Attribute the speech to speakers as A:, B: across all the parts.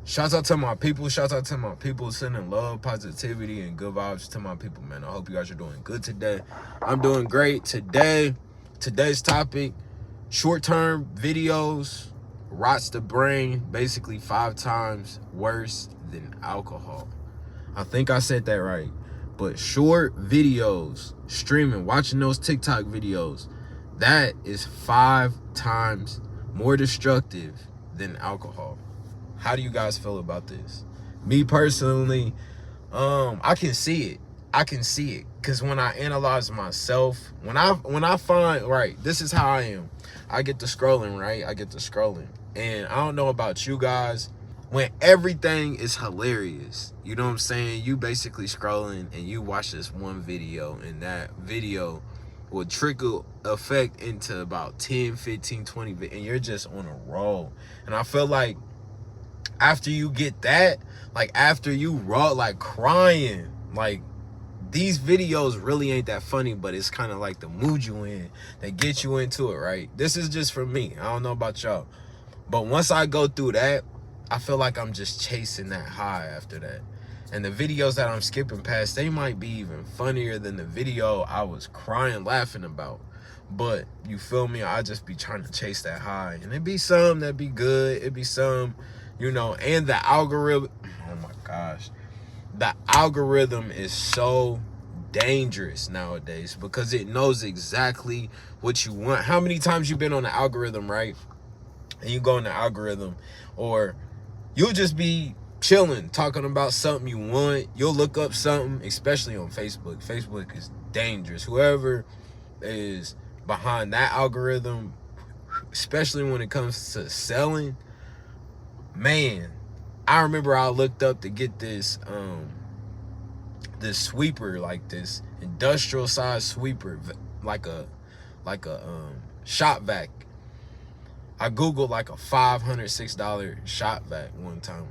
A: Shouts out to my people. Shouts out to my people sending love, positivity, and good vibes to my people, man. I hope you guys are doing good today. I'm doing great today. Today's topic, short-term videos rots the brain basically 5 times worse than alcohol. I think I said that right. But short videos, streaming, watching those TikTok videos, that is 5 times more destructive than alcohol. How do you guys feel about this? Me personally, I can see it. I can see it. Cause when I analyze myself, when I find, right, this is how I am. I get to scrolling, right? I get to scrolling. And I don't know about you guys, when everything is hilarious, you know what I'm saying? You basically scrolling and you watch this one video, and that video will trickle effect into about 10, 15, 20, and you're just on a roll. And I feel like after you get that, like after you raw, like crying, like these videos really ain't that funny, but it's kind of like the mood you in that get you into it, right? This is just for me. I don't know about y'all. But once I go through that, I feel like I'm just chasing that high after that. And the videos that I'm skipping past, they might be even funnier than the video I was crying laughing about. But you feel me? I just be trying to chase that high. And it be some that be good. It be some, you know, and the algorithm, oh my gosh. The algorithm is so dangerous nowadays because it knows exactly what you want. How many times you been on the algorithm, right? And you go in the algorithm, or you'll just be chilling, talking about something you want. You'll look up something, especially on Facebook. Facebook is dangerous. Whoever is behind that algorithm, especially when it comes to selling, man, I remember I looked up to get this this sweeper, like this industrial size sweeper, like a shop vac. I googled like a $506 shop vac one time,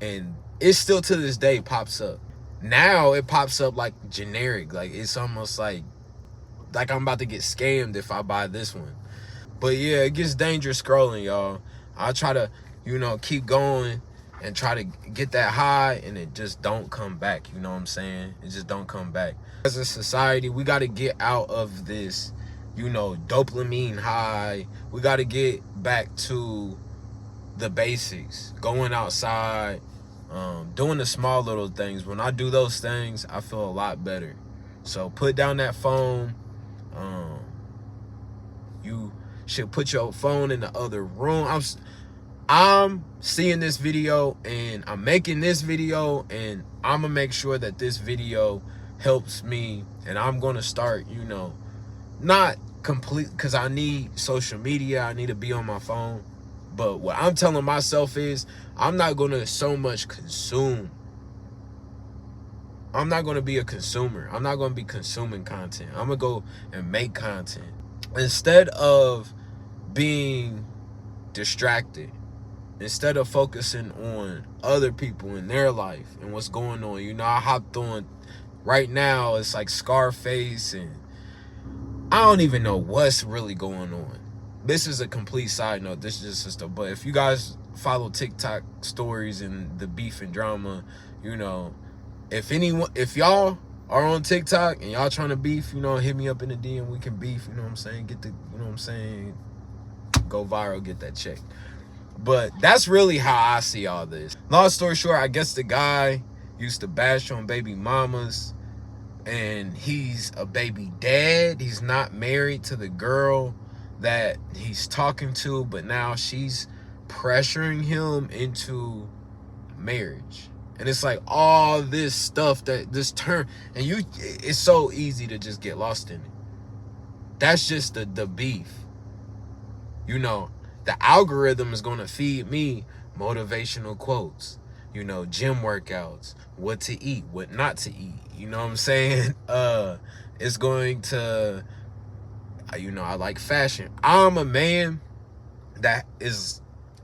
A: and it still to this day pops up. Now it pops up like generic, like it's almost like I'm about to get scammed if I buy this one. But yeah, it gets dangerous scrolling, y'all. I try to, you know, keep going and try to get that high, and it just don't come back. You know what I'm saying? It just don't come back. As a society, we got to get out of this, you know, dopamine high. We got to get back to the basics, going outside, doing the small little things. When I do those things, I feel a lot better. So put down that phone. You should put your phone in the other room. I'm seeing this video, and I'm making this video, and I'm gonna make sure that this video helps me, and I'm gonna start, you know, not complete, because I need social media, I need to be on my phone, but what I'm telling myself is I'm not gonna so much consume. I'm not gonna be a consumer. I'm not gonna be consuming content. I'm gonna go and make content instead of being distracted. Instead of focusing on other people in their life and what's going on. You know, I hopped on right now, it's like Scarface, and I don't even know what's really going on. This is a complete side note. This is just stuff. But if you guys follow TikTok stories and the beef and drama, you know, if y'all are on TikTok and y'all trying to beef, you know, hit me up in the DM. We can beef, you know what I'm saying? Get the, you know what I'm saying? Go viral, get that check. But that's really how I see all this. Long story short, I guess the guy used to bash on baby mamas, and he's a baby dad. He's not married to the girl that he's talking to, but now she's pressuring him into marriage. And it's like all this stuff that this turn, and it's so easy to just get lost in it. That's just the beef. You know, the algorithm is going to feed me motivational quotes, you know, gym workouts, what to eat, what not to eat. You know what I'm saying? It's going to, you know, I like fashion. I'm a man that is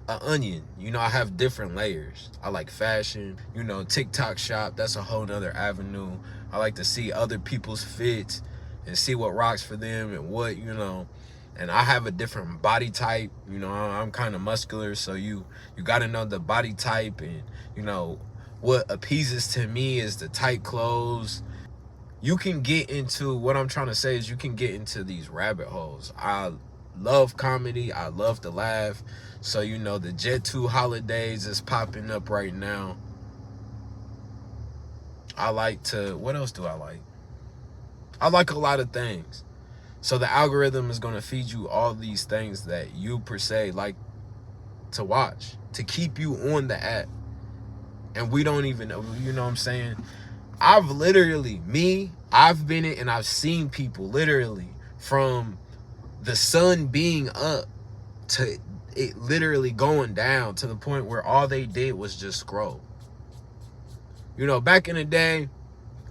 A: an onion. You know, I have different layers. I like fashion, you know, TikTok shop. That's a whole nother avenue. I like to see other people's fits and see what rocks for them and what, you know. And I have a different body type. You know, I'm kind of muscular, so you got to know the body type. And, you know, what appeases to me is the tight clothes. You can get into, what I'm trying to say is you can get into these rabbit holes. I love comedy. I love to laugh. So, you know, the Jet 2 holidays is popping up right now. I like to, what else do I like? I like a lot of things. So the algorithm is going to feed you all these things that you per se like to watch, to keep you on the app. And we don't even know, you know what I'm saying? I've been it, and I've seen people literally from the sun being up to it literally going down, to the point where all they did was just scroll. You know, back in the day,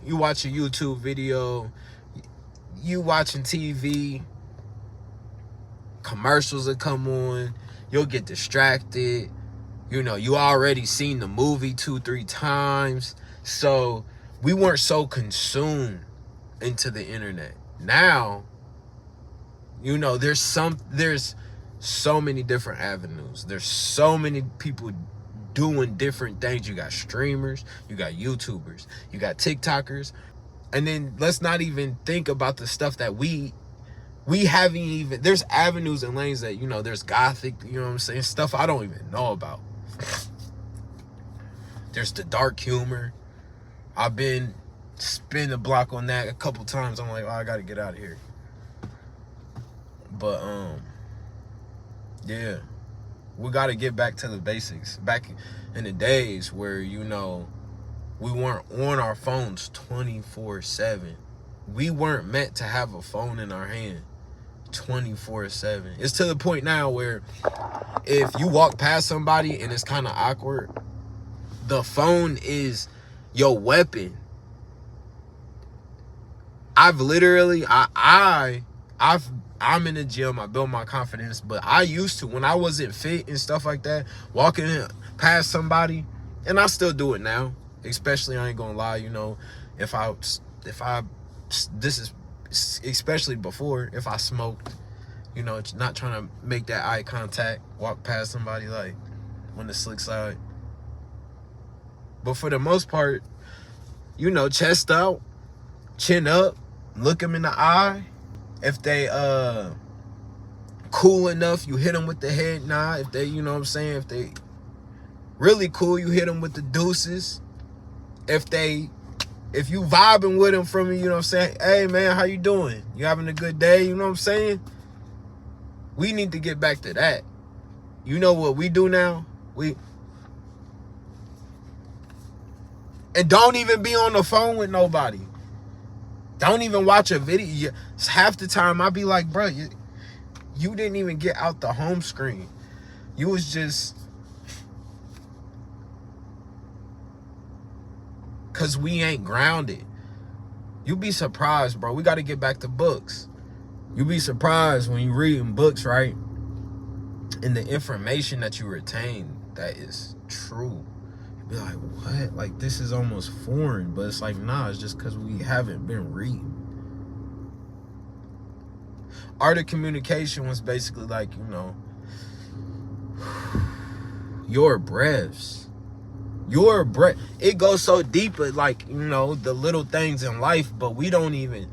A: you watch a YouTube video, you watching TV, commercials will come on, you'll get distracted. You know, you already seen the movie 2-3 times. So we weren't so consumed into the internet. Now, you know, there's so many different avenues. There's so many people doing different things. You got streamers, you got YouTubers, you got TikTokers. And then let's not even think about the stuff that we haven't even, there's avenues and lanes that, you know, there's gothic, you know what I'm saying, stuff I don't even know about. There's the dark humor. I've been spin the block on that a couple times. I'm like, oh, I gotta get out of here. But yeah, we gotta get back to the basics. Back in the days where, you know, we weren't on our phones 24/7. We weren't meant to have a phone in our hand 24/7. It's to the point now where if you walk past somebody and it's kind of awkward, the phone is your weapon. I'm in the gym, I built my confidence, but I used to, when I wasn't fit and stuff like that, walking past somebody, and I still do it now, especially, I ain't gonna lie, you know, this is especially before, if I smoked, you know, it's not trying to make that eye contact, walk past somebody like on the slick side. But for the most part, you know, chest out, chin up, look them in the eye. If they cool enough, you hit them with the head nod. If they, you know what I'm saying, if they really cool, you hit them with the deuces. If you vibing with them from me, you know what I'm saying, hey man, how you doing? You having a good day? You know what I'm saying? We need to get back to that. You know what we do now? And don't even be on the phone with nobody. Don't even watch a video. Half the time I be like, bro, you didn't even get out the home screen. You was just, cause we ain't grounded. You be surprised, bro. We got to get back to books. You be surprised when you reading books, right? And the information that you retain that is true. Be like, what? Like, this is almost foreign. But it's like, nah, it's just because we haven't been reading. Art of communication was basically like, you know, your breaths. Your breath. It goes so deep, like, you know, the little things in life, but we don't even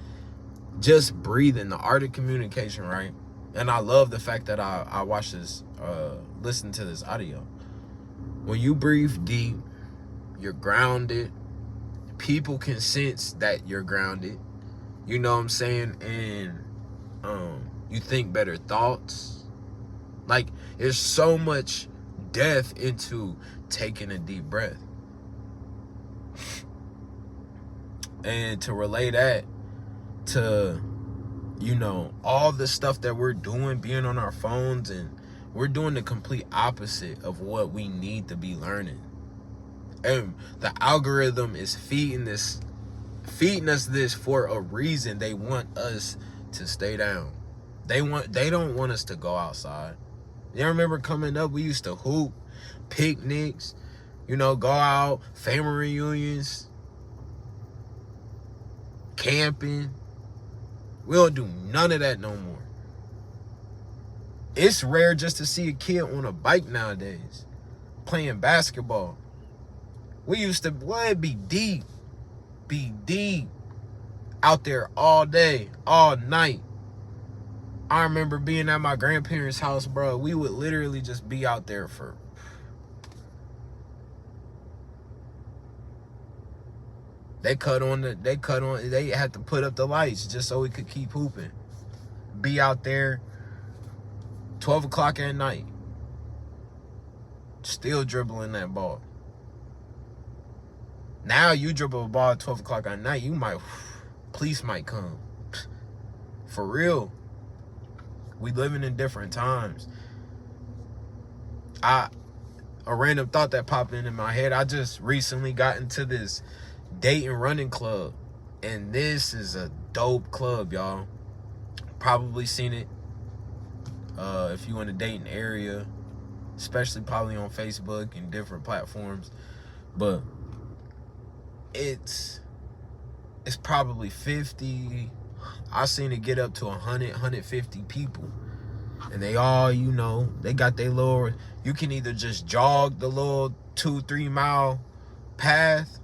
A: just breathe in the art of communication, right? And I love the fact that I watch this, listen to this audio. When you breathe deep, you're grounded. People can sense that you're grounded. You know what I'm saying? And you think better thoughts. Like, there's so much depth into taking a deep breath. And to relay that to, you know, all the stuff that we're doing, being on our phones, and we're doing the complete opposite of what we need to be learning. And the algorithm is feeding us this for a reason. They want us to stay down. They don't want us to go outside. You remember coming up, we used to hoop, picnics, you know, go out, family reunions, camping. We don't do none of that no more. It's rare just to see a kid on a bike nowadays playing basketball. We used to, it'd be deep out there all day, all night. I remember being at my grandparents' house, bro. We would literally just be out there for... They had to put up the lights just so we could keep hooping. Be out there 12 o'clock at night, still dribbling that ball. Now you dribble a ball at 12 o'clock at night, police might come. For real. We living in different times. A random thought that popped in my head. I just recently got into this Dayton running club, and this is a dope club, y'all. Probably seen it if you in the Dayton area, especially probably on Facebook and different platforms. But it's probably 50. I seen it get up to 100, 150 people, and they all, they got their little. You can either just jog the little 2-3 mile path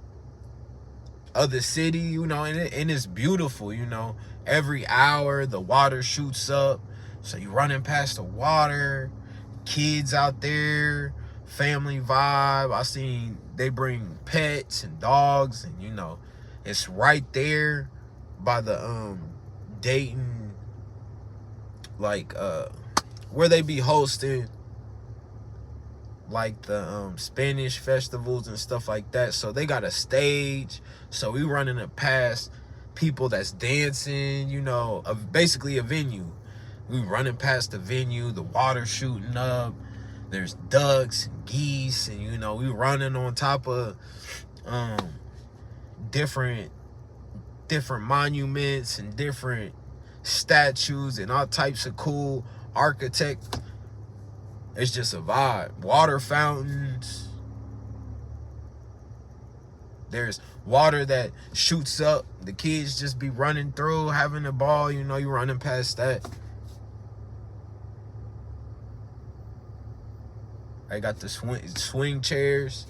A: of the city, and it's beautiful, Every hour the water shoots up, so you running past the water, kids out there, family vibe. I seen they bring pets and dogs, and it's right there by the Dayton, where they be hosting like the Spanish festivals and stuff like that. So they got a stage, so we running it past people that's dancing, basically a venue. We running past the venue, the water shooting up, there's ducks and geese, and we running on top of different monuments and different statues and all types of cool architect. It's just a vibe. Water fountains. There's water that shoots up. The kids just be running through, having a ball. You running past that. I got the swing chairs.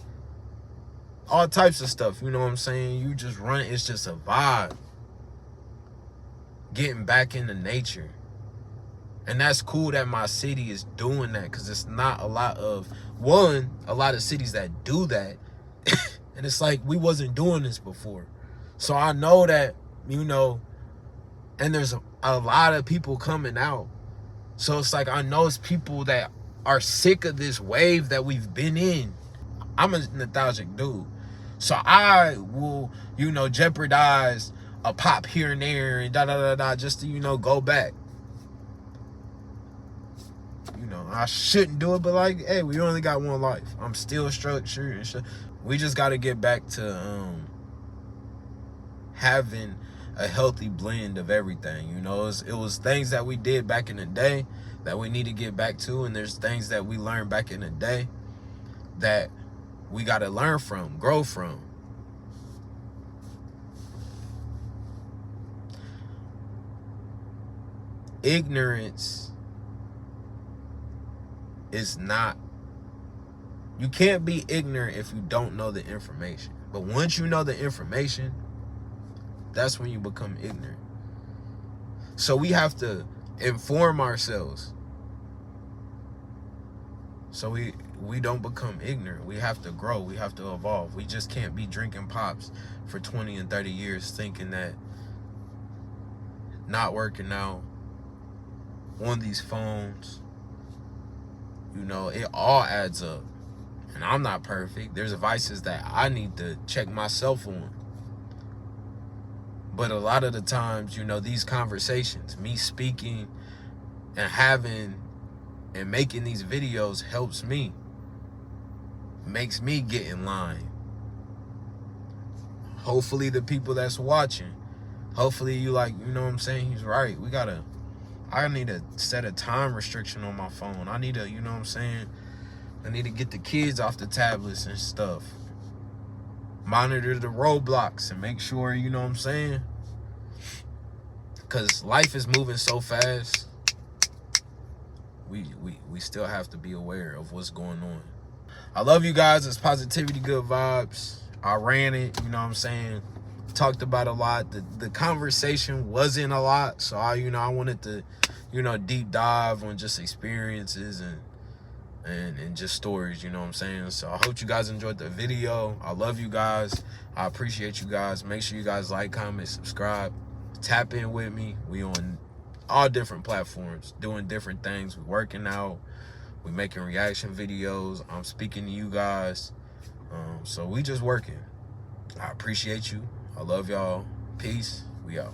A: All types of stuff. You know what I'm saying? You just run. It's just a vibe. Getting back into nature. And that's cool that my city is doing that, because it's not a lot of cities that do that. And it's like, we wasn't doing this before. So I know that, and there's a lot of people coming out. So it's like, I know it's people that are sick of this wave that we've been in. I'm a nostalgic dude. So I will, jeopardize a pop here and there and just to, go back. I shouldn't do it, but hey, we only got one life. I'm still structured and shit. We just got to get back to having a healthy blend of everything. It was things that we did back in the day that we need to get back to, and there's things that we learned back in the day that we got to learn from, grow from. Ignorance is not, you can't be ignorant if you don't know the information. But once you know the information, that's when you become ignorant. So we have to inform ourselves so we don't become ignorant. We have to grow. We have to evolve. We just can't be drinking pops for 20 and 30 years thinking that not working out on these phones, it all adds up. And I'm not perfect. There's vices that I need to check myself on. But a lot of the times, these conversations, me speaking and having and making these videos helps me. Makes me get in line. Hopefully the people that's watching, hopefully you what I'm saying? He's right. I need to set a time restriction on my phone. I need to, what I'm saying? I need to get the kids off the tablets and stuff. Monitor the roadblocks and make sure, what I'm saying? Because life is moving so fast. we still have to be aware of what's going on. I love you guys. It's positivity, good vibes. I ran it, you know what I'm saying? Talked about a lot. The conversation wasn't a lot, so I wanted to, deep dive on just experiences and just stories, you know what I'm saying? So I hope you guys enjoyed the video. I love you guys. I appreciate you guys. Make sure you guys like, comment, subscribe. Tap in with me. We on all different platforms, doing different things. We working out. We making reaction videos. I'm speaking to you guys. So we just working. I appreciate you. I love y'all. Peace. We out.